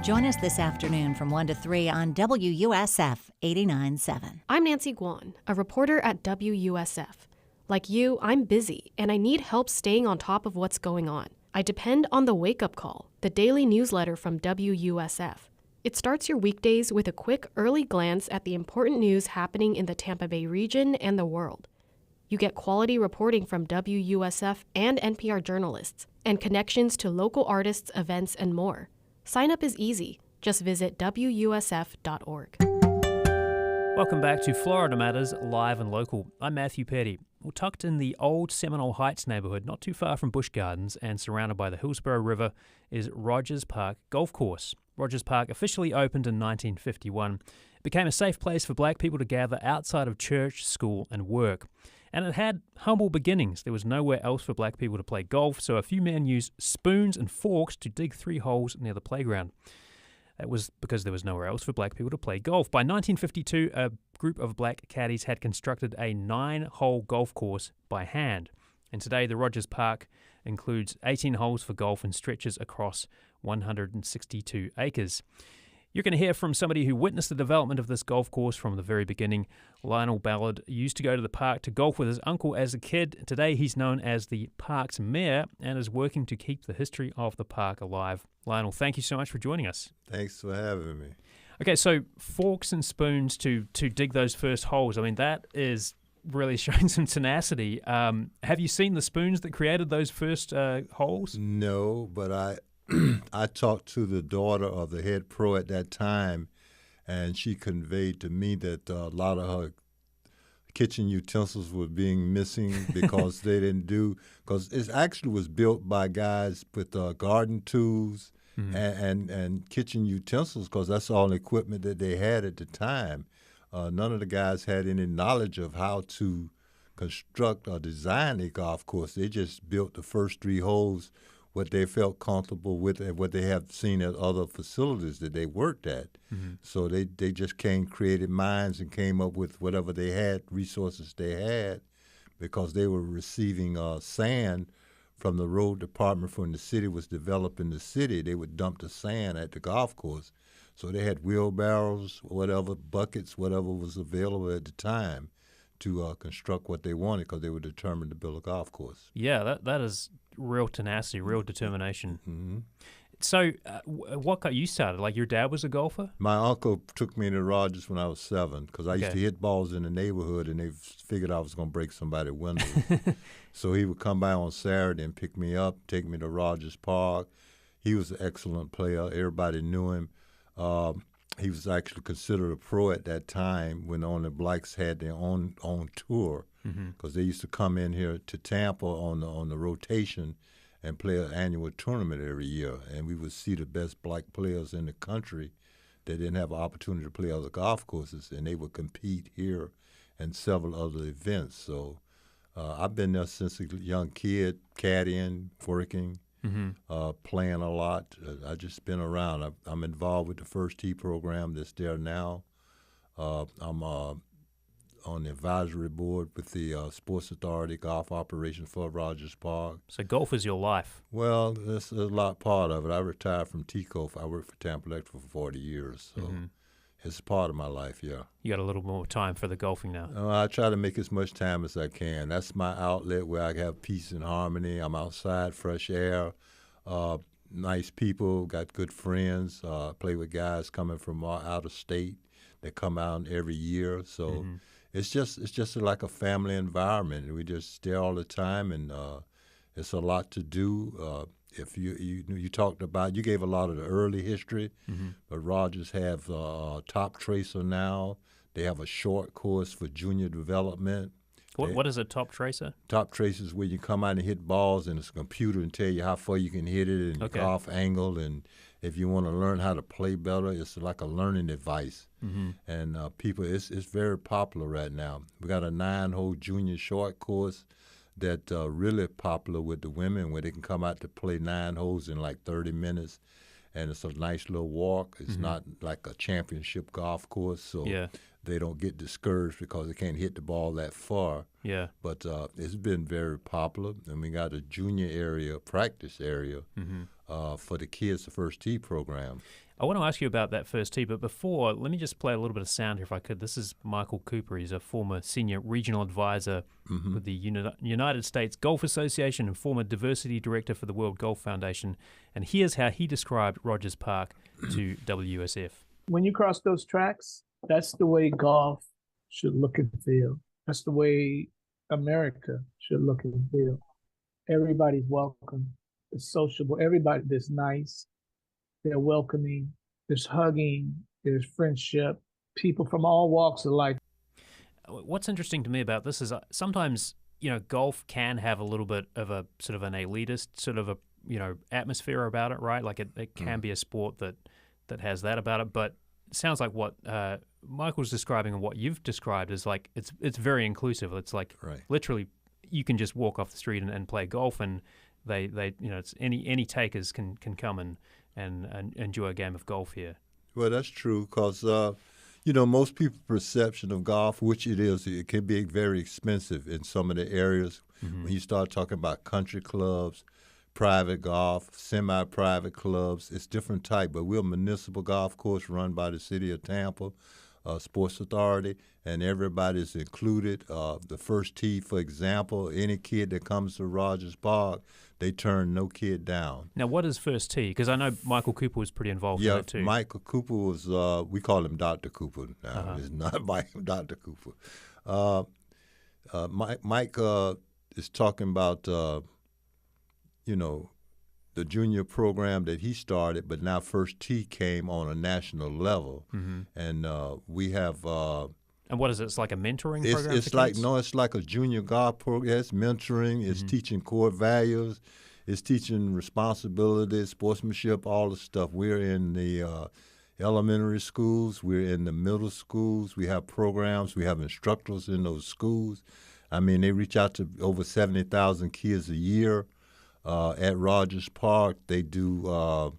Join us this afternoon from 1 to 3 on WUSF 89.7. I'm Nancy Guan, a reporter at WUSF. Like you, I'm busy, and I need help staying on top of what's going on. I depend on the Wake Up Call, the daily newsletter from WUSF. It starts your weekdays with a quick early glance at the important news happening in the Tampa Bay region and the world. You get quality reporting from WUSF and NPR journalists, and connections to local artists, events, and more. Sign up is easy. Just visit WUSF.org. Welcome back to Florida Matters Live and Local. I'm Matthew Petty. Well, tucked in the old Seminole Heights neighborhood, not too far from Busch Gardens and surrounded by the Hillsborough River, is Rogers Park Golf Course. Rogers Park officially opened in 1951. It became a safe place for black people to gather outside of church, school, and work. And it had humble beginnings. There was nowhere else for black people to play golf, so a few men used spoons and forks to dig 3 holes near the playground. That was because there was nowhere else for black people to play golf. By 1952, a group of black caddies had constructed a 9-hole golf course by hand. And today, the Rogers Park includes 18 holes for golf and stretches across 162 acres. You're going to hear from somebody who witnessed the development of this golf course from the very beginning. Lionel Ballard used to go to the park to golf with his uncle as a kid. Today, he's known as the park's mayor and is working to keep the history of the park alive. Lionel, thank you so much for joining us. Thanks for having me. Okay, so forks and spoons to dig those first holes. I mean, that is really showing some tenacity. Have you seen the spoons that created those first holes? No, but I talked to the daughter of the head pro at that time, and she conveyed to me that a lot of her kitchen utensils were being missing because they didn't do, because it actually was built by guys with garden tools and kitchen utensils, because that's all the equipment that they had at the time. None of the guys had any knowledge of how to construct or design a golf course. They just built the first 3 holes, what they felt comfortable with and what they have seen at other facilities that they worked at. So they just created minds and came up with whatever they had, resources they had, because they were receiving sand from the road department when the city was developing the city. They would dump the sand at the golf course. So they had wheelbarrows, whatever, buckets, whatever was available at the time to construct what they wanted, because they were determined to build a golf course. Yeah, that is real tenacity, real determination. So what got you started? Like, your dad was a golfer? My uncle took me to Rogers when I was 7, because I used to hit balls in the neighborhood, and they figured I was going to break somebody's window. So he would come by on Saturday and pick me up, take me to Rogers Park. He was an excellent player. Everybody knew him. He was actually considered a pro at that time when only blacks had their own tour. because they used to come in here to Tampa on the rotation and play an annual tournament every year, and we would see the best black players in the country that didn't have an opportunity to play other golf courses, and they would compete here and several other events. So I've been there since a young kid, caddying, working, playing a lot. I just been around. I'm involved with the First Tee program that's there now. I'm on the advisory board with the Sports Authority Golf Operations for Rogers Park. So golf is your life. Well, that's a lot part of it. I retired from TCO. I worked for Tampa Electric for 40 years, so it's part of my life, yeah. You got a little more time for the golfing now. I try to make as much time as I can. That's my outlet where I have peace and harmony. I'm outside, fresh air, nice people, got good friends, play with guys coming from out of state that come out every year, so it's just like a family environment. We just stay all the time, and it's a lot to do. If you talked about, you gave a lot of the early history, but Rogers have Top Tracer now. They have a short course for junior development. What is a top tracer? Top tracer is where you come out and hit balls, and it's a computer and tell you how far you can hit it and your golf angle. And if you want to learn how to play better, it's like a learning device. And people, it's very popular right now. We got a 9-hole junior short course that really popular with the women, where they can come out to play 9 holes in like 30 minutes. And it's a nice little walk. It's not like a championship golf course, so they don't get discouraged because they can't hit the ball that far. Yeah. But it's been very popular, and we got a junior area, practice area for the kids, the First Tee program. I want to ask you about that First Tee, but before, let me just play a little bit of sound here if I could. This is Michael Cooper. He's a former senior regional advisor with the United States Golf Association and former diversity director for the World Golf Foundation. And here's how he described Rogers Park to WUSF. When you cross those tracks, that's the way golf should look and feel. That's the way America should look and feel. Everybody's welcome. It's sociable. Everybody that's nice. They're welcoming. There's hugging. There's friendship. People from all walks of life. What's interesting to me about this is sometimes, golf can have a little bit of a sort of an elitist sort of a, atmosphere about it, right? Like it can be a sport that has that about it. But it sounds like what Michael's describing and what you've described is like it's very inclusive. It's like literally you can just walk off the street and play golf, and they it's any takers can come and enjoy a game of golf here. Well, that's true because, most people's perception of golf, which it is, it can be very expensive in some of the areas. When you start talking about country clubs, private golf, semi-private clubs, it's different type. But we're a municipal golf course run by the city of Tampa, Sports Authority, and everybody's included. The First Tee, for example, any kid that comes to Rogers Park, they turn no kid down. Now, what is First Tee? Because I know Michael Cooper was pretty involved in that too. Yeah, Michael Cooper was, we call him Dr. Cooper now. It's not Dr. Cooper. Mike is talking about, the junior program that he started, but now First Tee came on a national level. And we have... and what is it? It's like a mentoring program it's for like, kids? No, it's like a junior golf program. It's mentoring. It's teaching core values. It's teaching responsibility, sportsmanship, all the stuff. We're in the elementary schools. We're in the middle schools. We have programs. We have instructors in those schools. I mean, they reach out to over 70,000 kids a year. At Rogers Park, they do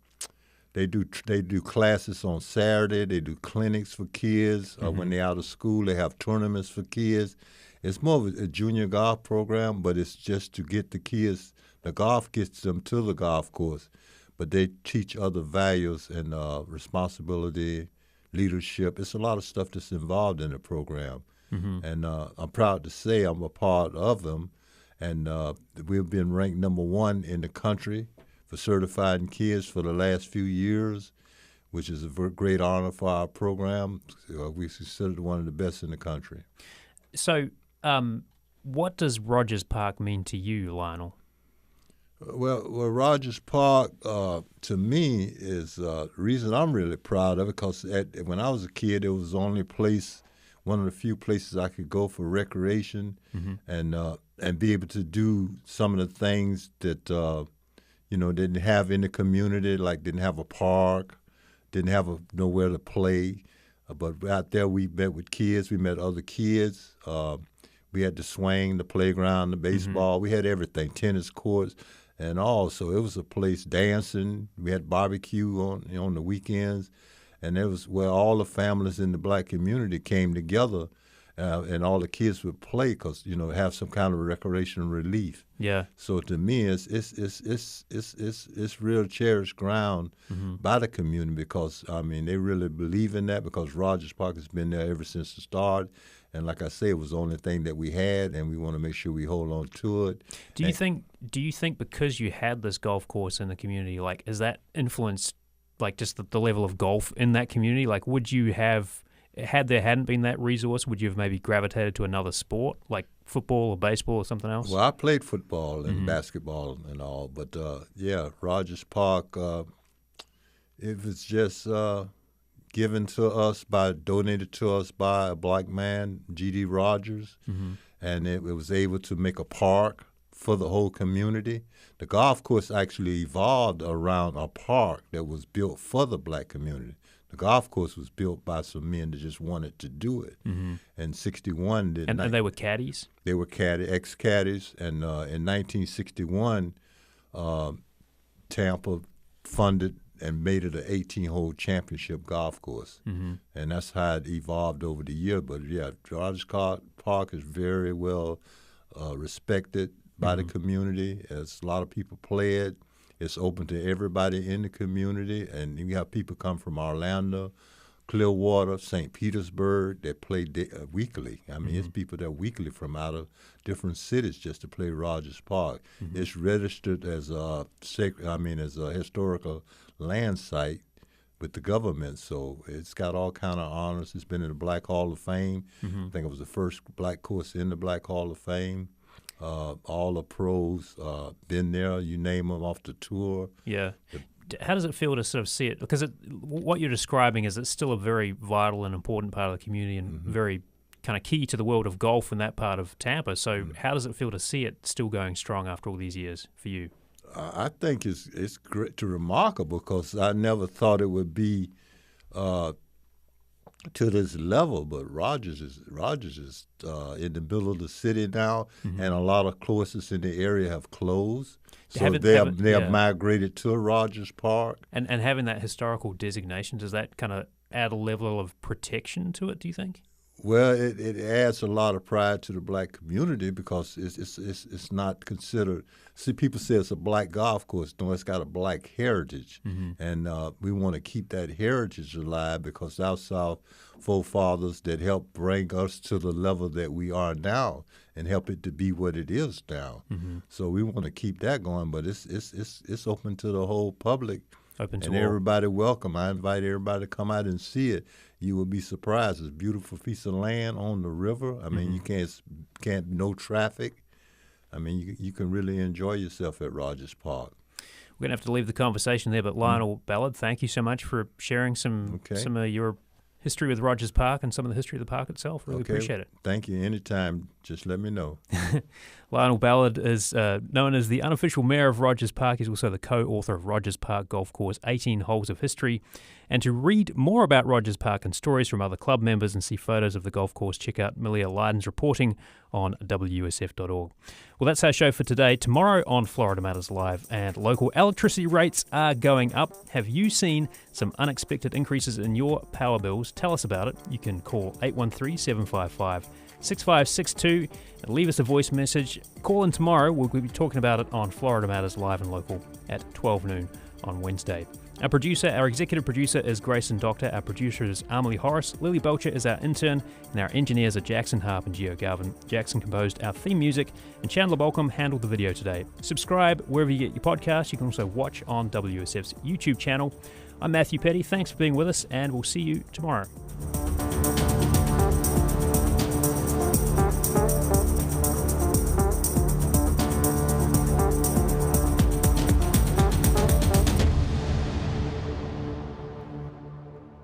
classes on Saturday. They do clinics for kids. When they're out of school, they have tournaments for kids. It's more of a junior golf program, but it's just to get the kids. The golf gets them to the golf course, but they teach other values and responsibility, leadership. It's a lot of stuff that's involved in the program, and I'm proud to say I'm a part of them. And we've been ranked #1 in the country for certifying kids for the last few years, which is a great honor for our program. We consider it one of the best in the country. So what does Rogers Park mean to you, Lionel? Well, Rogers Park, to me, is the reason I'm really proud of it, because when I was a kid, it was the only place one of the few places I could go for recreation and be able to do some of the things that didn't have in the community, like didn't have a park, didn't have nowhere to play. But out there we met with kids, we met other kids. We had the swing, the playground, the baseball. We had everything, tennis courts and all. So it was a place dancing. We had barbecue on the weekends. And it was where all the families in the black community came together, and all the kids would play because have some kind of recreational relief. Yeah. So to me, it's real cherished ground by the community because they really believe in that because Rogers Park has been there ever since the start. And like I say, it was the only thing that we had, and we want to make sure we hold on to it. Do you think because you had this golf course in the community, like, has that influenced like just the level of golf in that community? Like, would you have, had there hadn't been that resource, would you have maybe gravitated to another sport like football or baseball or something else? Well, I played football and basketball and all, but Rogers Park, it was just donated to us by a black man, G.D. Rogers, and it was able to make a park for the whole community. The golf course actually evolved around a park that was built for the black community. The golf course was built by some men that just wanted to do it. And 61 and they were caddies? They were ex-caddies. And in 1961, Tampa funded and made it an 18-hole championship golf course. And that's how it evolved over the year. But, yeah, Rogers Park is very well respected by the community. As a lot of people play it. It's open to everybody in the community. And you have people come from Orlando, Clearwater, St. Petersburg that play weekly. It's people that weekly from out of different cities just to play Rogers Park. It's registered as a historical land site with the government, so it's got all kind of honors. It's been in the Black Hall of Fame. I think it was the first black course in the Black Hall of Fame. All the pros been there. You name them off the tour. Yeah. How does it feel to sort of see it? Because what you're describing is it's still a very vital and important part of the community and very kind of key to the world of golf in that part of Tampa. So how does it feel to see it still going strong after all these years for you? I think it's great to remarkable because I never thought it would be to this level. But Rogers is in the middle of the city now, and a lot of courses in the area have closed. So they have migrated to Rogers Park. And having that historical designation, does that kind of add a level of protection to it, do you think? Well, it adds a lot of pride to the black community because it's not considered. See, people say it's a black golf course. No, it's got a black heritage, and we want to keep that heritage alive because our forefathers that helped bring us to the level that we are now and help it to be what it is now. So we want to keep that going, but it's open to the whole public. Open to and everybody welcome. I invite everybody to come out and see it. You will be surprised. It's a beautiful piece of land on the river. You can't no traffic. You can really enjoy yourself at Rogers Park. We're going to have to leave the conversation there, but Lionel Ballard, thank you so much for sharing some of your history with Rogers Park and some of the history of the park itself. Really appreciate it. Thank you. Anytime, just let me know. Lionel Ballard is known as the unofficial mayor of Rogers Park. He's also the co-author of Rogers Park Golf Course, 18 Holes of History. And to read more about Rogers Park and stories from other club members and see photos of the golf course, check out Milia Leiden's reporting on WUSF.org. Well, that's our show for today. Tomorrow on Florida Matters Live, and local electricity rates are going up. Have you seen some unexpected increases in your power bills? Tell us about it. You can call 813-755-6562 and leave us a voice message. Call in tomorrow. We'll be talking about it on Florida Matters Live and Local at 12 noon on Wednesday. Our executive producer is Grayson Doctor. Our producer is Amelie Horace. Lily Belcher is our intern, and our engineers are Jackson Harp and Gio Garvin. Jackson composed our theme music, and Chandler Bolcom handled the video today. Subscribe wherever you get your podcasts. You can also watch on WSF's YouTube channel. I'm Matthew Petty. Thanks for being with us, and we'll see you tomorrow.